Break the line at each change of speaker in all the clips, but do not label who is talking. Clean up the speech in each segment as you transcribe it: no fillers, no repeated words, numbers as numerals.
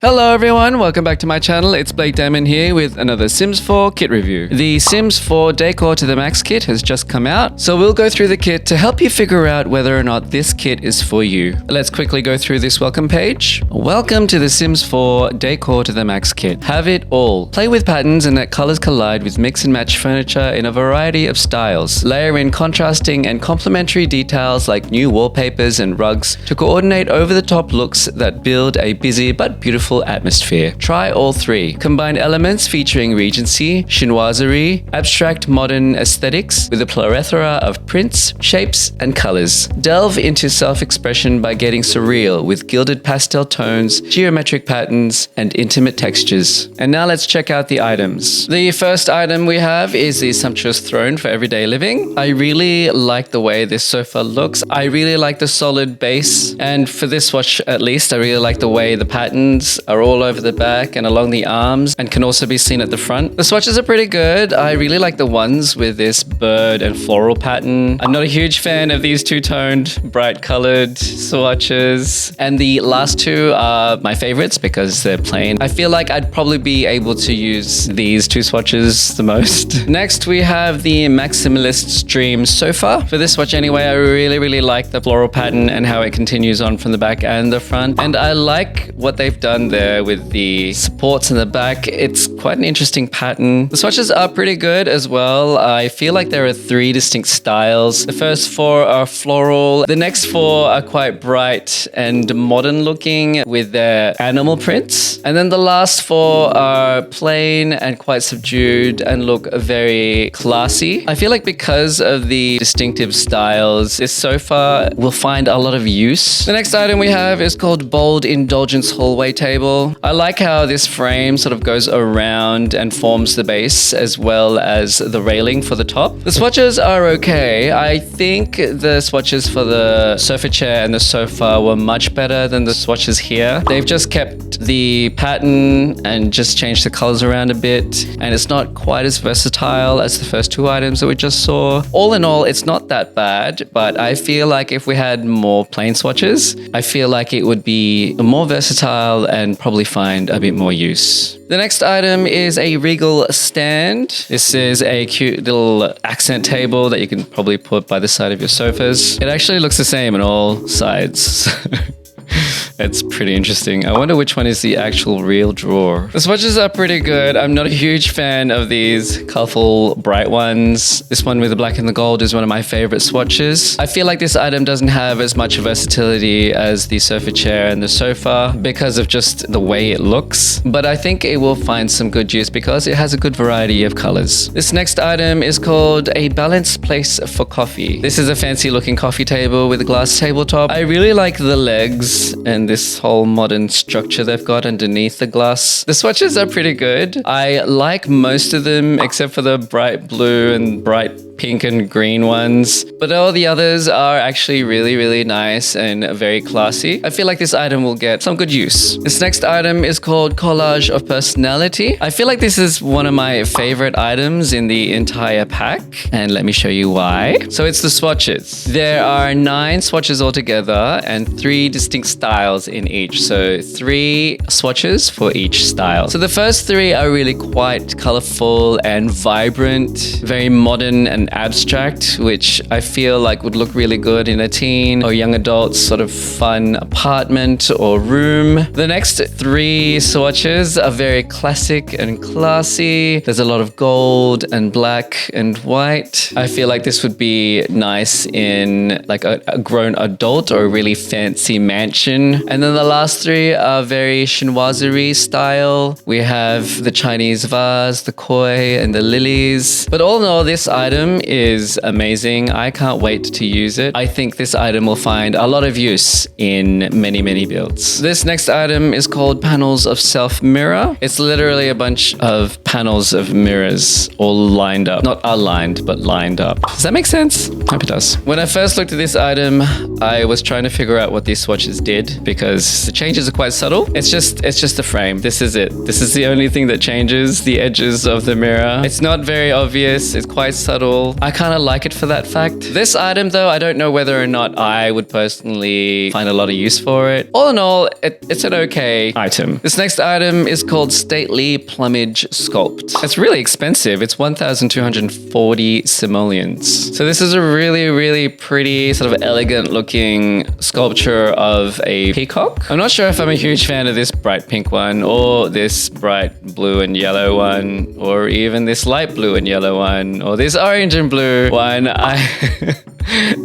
Hello everyone, welcome back to my channel. It's Blake Damon here with another Sims 4 kit review. The Sims 4 Decor to the Max kit has just come out, so we'll go through the kit to help you figure out whether or not this kit is for you. Let's quickly go through this welcome page. Welcome to the Sims 4 Decor to the Max kit. Have it all. Play with patterns and let colors collide with mix and match furniture in a variety of styles. Layer in contrasting and complementary details like new wallpapers and rugs to coordinate over-the-top looks that build a busy but beautiful atmosphere. Try all three. Combine elements featuring Regency, chinoiserie, abstract modern aesthetics with a plethora of prints, shapes, and colors. Delve into self-expression by getting surreal with gilded pastel tones, geometric patterns, and intimate textures. And now let's check out the items. The first item we have is the Sumptuous Throne for everyday living. I really like the way this sofa looks. I really like the solid base, and for this swatch at least, I really like the way the patterns are all over the back and along the arms and can also be seen at the front. The swatches are pretty good. I really like the ones with this bird and floral pattern. I'm not a huge fan of these two-toned, bright-colored swatches. And the last two are my favorites because they're plain. I feel like I'd probably be able to use these two swatches the most. Next, we have the Maximalist Dream Sofa. For this swatch anyway, I really like the floral pattern and how it continues on from the back and the front. And I like what they've done there with the supports in the back. It's quite an interesting pattern. The swatches are pretty good as well. I feel like there are three distinct styles. The first four are floral. The next four are quite bright and modern looking with their animal prints. And then the last four are plain and quite subdued and look very classy. I feel like because of the distinctive styles, this sofa will find a lot of use. The next item we have is called Bold Indulgence Hallway Table. I like how this frame sort of goes around and forms the base as well as the railing for the top. The swatches are okay. I think the swatches for the sofa chair and the sofa were much better than the swatches here. They've just kept the pattern and just changed the colors around a bit, and it's not quite as versatile as the first two items that we just saw. All in all, it's not that bad, but I feel like if we had more plain swatches, I feel like it would be more versatile and probably find a bit more use. The next item is a Regal Stand. This is a cute little accent table that you can probably put by the side of your sofas. It actually looks the same on all sides. It's pretty interesting. I wonder which one is the actual real drawer. The swatches are pretty good. I'm not a huge fan of these colorful, bright ones. This one with the black and the gold is one of my favorite swatches. I feel like this item doesn't have as much versatility as the sofa chair and the sofa because of just the way it looks. But I think it will find some good use because it has a good variety of colors. This next item is called a Balanced Place for Coffee. This is a fancy looking coffee table with a glass tabletop. I really like the legs and this whole modern structure they've got underneath the glass. The swatches are pretty good. I like most of them except for the bright blue and bright pink and green ones, but all the others are actually really nice and very classy. I feel like this item will get some good use. This next item is called Collage of Personality. I feel like this is one of my favorite items in the entire pack, and let me show you why. So it's the swatches. There are 9 swatches altogether and 3 distinct styles in each. So 3 swatches for each style. So the first 3 are really quite colorful and vibrant, very modern and abstract, which I feel like would look really good in a teen or young adult sort of fun apartment or room. The next 3 swatches are very classic and classy. There's a lot of gold and black and white. I feel like this would be nice in like a grown adult or a really fancy mansion. And then the last 3 are very chinoiserie style. We have the Chinese vase, the koi, and the lilies. But all in all, this item is amazing. I can't wait to use it. I think this item will find a lot of use in many builds. This next item is called Panels of Self Mirror. It's literally a bunch of panels of mirrors all lined up. Not aligned, but lined up. Does that make sense? I hope it does. When I first looked at this item, I was trying to figure out what these swatches did because the changes are quite subtle. It's just the frame. This is it. This is the only thing that changes, the edges of the mirror. It's not very obvious. It's quite subtle. beautiful. I kind of like it for that fact. This item though, I don't know whether or not I would personally find a lot of use for it. All in all, it's an okay item. This next item is called Stately Plumage Sculpt. It's really expensive. It's 1,240 simoleons. So this is a really, really pretty sort of elegant looking sculpture of a peacock. I'm not sure if I'm a huge fan of this bright pink one or this bright blue and yellow one or even this light blue and yellow one or this orange and blue one.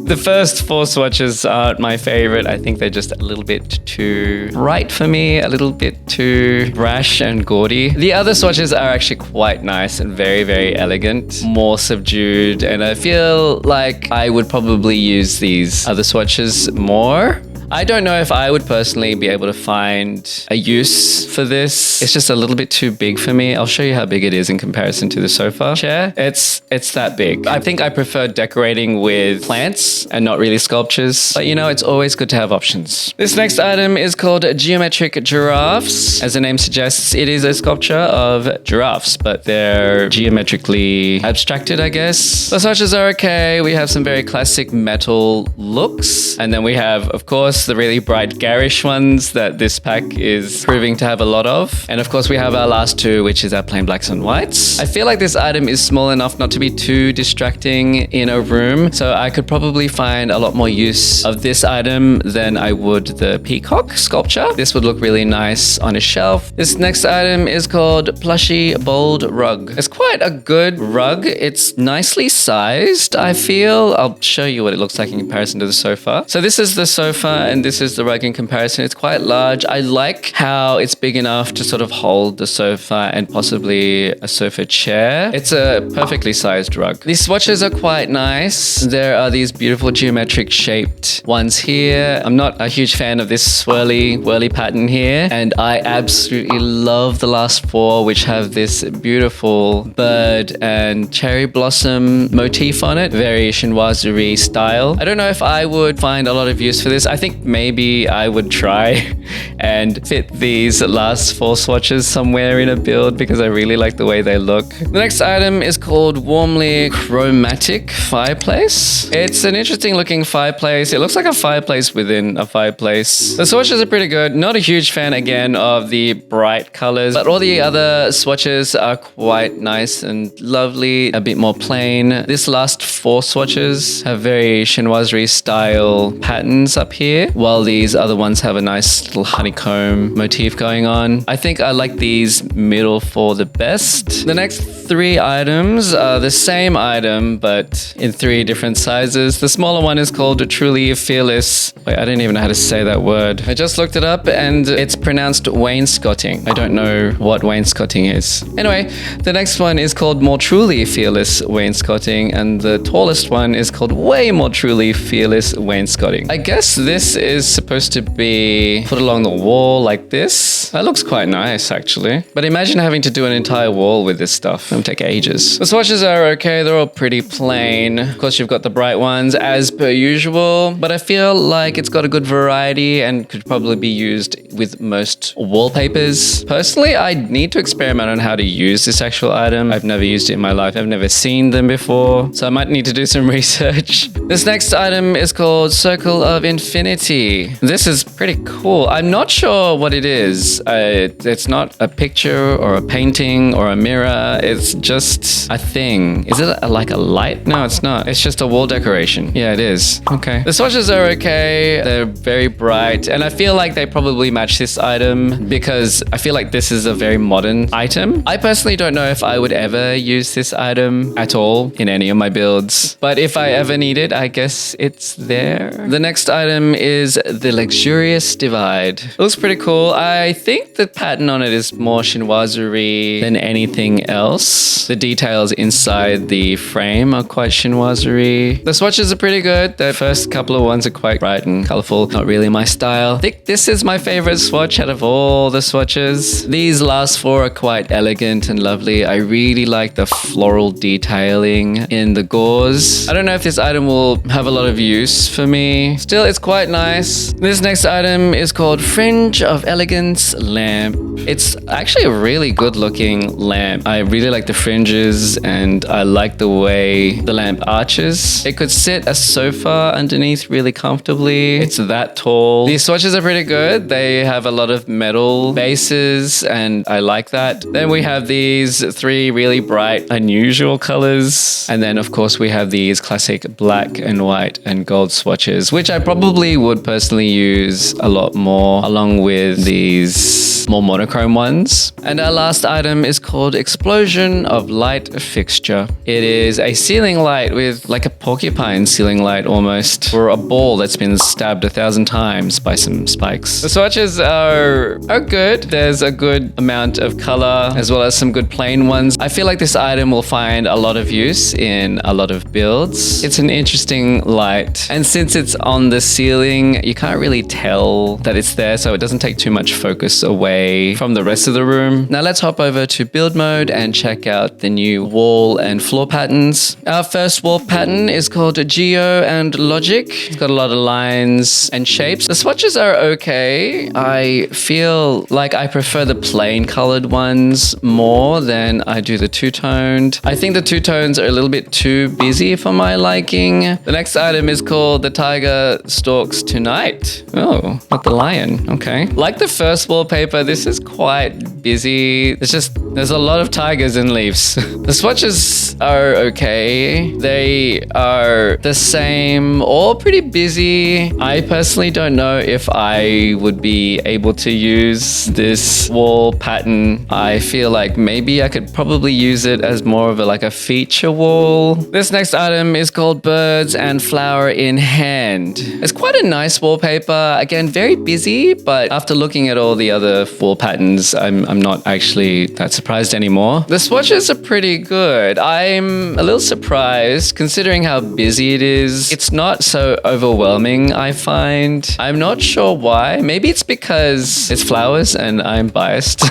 The first 4 swatches aren't my favorite. I think they're just a little bit too bright for me, a little bit too brash and gaudy. The other swatches are actually quite nice and very, very elegant, more subdued, and I feel like I would probably use these other swatches more. I don't know if I would personally be able to find a use for this. It's just a little bit too big for me. I'll show you how big it is in comparison to the sofa chair. It's that big. I think I prefer decorating with plants and not really sculptures. But you know, it's always good to have options. This next item is called Geometric Giraffes. As the name suggests, it is a sculpture of giraffes, but they're geometrically abstracted, I guess. The swatches are okay. We have some very classic metal looks. And then we have, of course, the really bright garish ones that this pack is proving to have a lot of. And of course we have our last 2, which is our plain blacks and whites. I feel like this item is small enough not to be too distracting in a room, so I could probably find a lot more use of this item than I would the peacock sculpture. This would look really nice on a shelf. This next item is called Plushie Bold Rug. It's quite a good rug. It's nicely sized, I feel. I'll show you what it looks like in comparison to the sofa. So this is the sofa and this is the rug in comparison. It's quite large. I like how it's big enough to sort of hold the sofa and possibly a sofa chair. It's a perfectly sized rug. These swatches are quite nice. There are these beautiful geometric shaped ones here. I'm not a huge fan of this whirly pattern here, and I absolutely love the last 4, which have this beautiful bird and cherry blossom motif on it. Very chinoiserie style. I don't know if I would find a lot of use for this. I think maybe I would try and fit these last 4 swatches somewhere in a build because I really like the way they look. The next item is called Warmly Chromatic Fireplace. It's an interesting looking fireplace. It looks like a fireplace within a fireplace. The swatches are pretty good. Not a huge fan again of the bright colors, but all the other swatches are quite nice and lovely, a bit more plain. This last 4 swatches have very chinoiserie style patterns up here, while these other ones have a nice little honeycomb motif going on. I think I like these middle 4 the best. The next 3 items are the same item, but in 3 different sizes. The smaller one is called Truly Fearless. Wait, I don't even know how to say that word. I just looked it up and it's pronounced wainscoting. I don't know what wainscoting is. Anyway, the next one is called More Truly Fearless Wainscoting, and the tallest one is called Way More Truly Fearless Wainscoting. I guess this is supposed to be put along the wall like this. That looks quite nice, actually. But imagine having to do an entire wall with this stuff. It'll take ages. The swatches are okay. They're all pretty plain. Of course, you've got the bright ones as per usual, but I feel like it's got a good variety and could probably be used with most wallpapers. Personally, I need to experiment on how to use this actual item. I've never used it in my life. I've never seen them before, so I might need to do some research. This next item is called Circle of Infinity. This is pretty cool. I'm not sure what it is. It's not a picture or a painting or a mirror. It's just a thing. Is it like a light? No, it's not. It's just a wall decoration. Yeah, it is. Okay. The swatches are okay. They're very bright, and I feel like they probably match this item because I feel like this is a very modern item. I personally don't know if I would ever use this item at all in any of my builds, but if I ever need it, I guess it's there. The next item is the Luxurious Divide. It looks pretty cool. I think the pattern on it is more chinoiserie than anything else. The details inside the frame are quite chinoiserie. The swatches are pretty good. The first couple of ones are quite bright and colorful. Not really my style. I think this is my favorite swatch out of all the swatches. These last 4 are quite elegant and lovely. I really like the floral detailing in the gauze. I don't know if this item will have a lot of use for me. Still, it's quite nice. nice. This next item is called Fringe of Elegance lamp. It's actually a really good looking lamp. I really like the fringes and I like the way the lamp arches. It could sit a sofa underneath really comfortably. It's that tall. These swatches are pretty good. They have a lot of metal bases and I like that. Then we have these three really bright, unusual colors. And then of course we have these classic black and white and gold swatches, which I probably would personally use a lot more along with these more monochrome ones. And our last item is called Explosion of Light Fixture. It is a ceiling light with like a porcupine ceiling light almost, or a ball that's been stabbed 1,000 times by some spikes. The swatches are good. There's a good amount of color as well as some good plain ones. I feel like this item will find a lot of use in a lot of builds. It's an interesting light, and since it's on the ceiling, you can't really tell that it's there, so it doesn't take too much focus away from the rest of the room. Now let's hop over to build mode and check out the new wall and floor patterns. Our first wall pattern is called Geo and Logic. It's got a lot of lines and shapes. The swatches are okay. I feel like I prefer the plain colored ones more than I do the two-toned. I think the two-tones are a little bit too busy for my liking. The next item is called The Tiger Stalks Tonight. Oh, not the lion. Okay. Like the first wallpaper, this is quite busy. There's a lot of tigers and leaves. The swatches are okay. They are the same, all pretty busy. I personally don't know if I would be able to use this wall pattern. I feel like maybe I could probably use it as more of a feature wall. This next item is called Birds and Flower in Hand. It's quite a nice wallpaper. Again, very busy, but after looking at all the other wall patterns, I'm not actually that surprised anymore. The swatches are pretty good. I'm a little surprised considering how busy it is. It's not so overwhelming, I find. I'm not sure why. Maybe it's because it's flowers and I'm biased.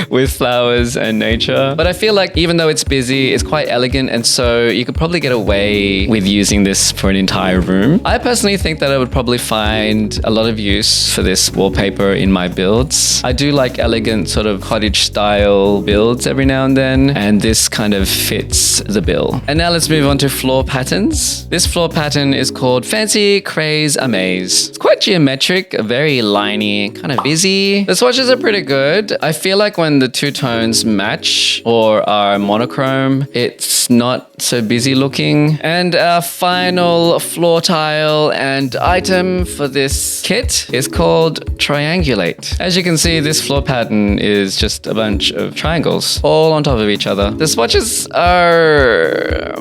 With flowers and nature. But I feel like even though it's busy, it's quite elegant, and so you could probably get away with using this for an entire room. I personally think that I would probably find a lot of use for this wallpaper in my builds. I do like elegant sort of cottage style builds every now and then, and this kind of fits the bill. And now let's move on to floor patterns. This floor pattern is called Fancy Craze Amaze. It's quite geometric, very liney, kind of busy. The swatches are pretty good. I feel like when the two tones match or are monochrome, it's not so busy looking. And our final floor tile and item for this kit is called Triangulate. As you can see, this floor pattern is just a bunch of triangles all on top of each other. The swatches are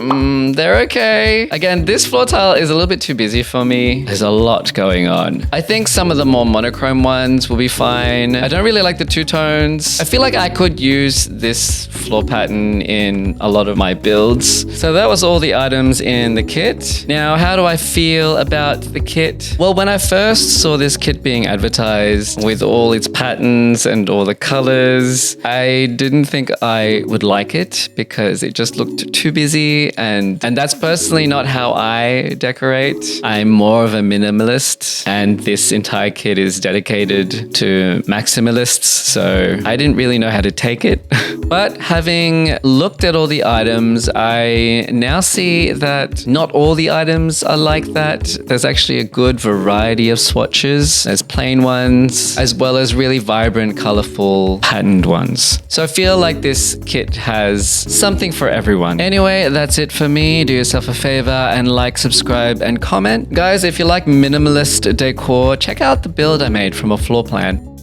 they're okay. Again, this floor tile is a little bit too busy for me. There's a lot going on. I think some of the more monochrome ones will be fine. I don't really like the two tones. I feel like I could use this floor pattern in a lot of my builds. So that was all the items in the kit. Now, how do I feel about the kit? Well, when I first saw this kit being advertised with all its patterns and all the colors, I didn't think I would like it because it just looked too busy, and that's personally not how I decorate. I'm more of a minimalist, and this entire kit is dedicated to maximalists, so I didn't really know how to take it. But having looked at all the items, I now see that not all the items are like that. There's actually a good variety of swatches. There's plain ones, as well as really vibrant, colorful, patterned ones. So I feel like this kit has something for everyone. Anyway, that's it for me. Do yourself a favor and like, subscribe, and comment. Guys, if you like minimalist decor, check out the build I made from a floor plan.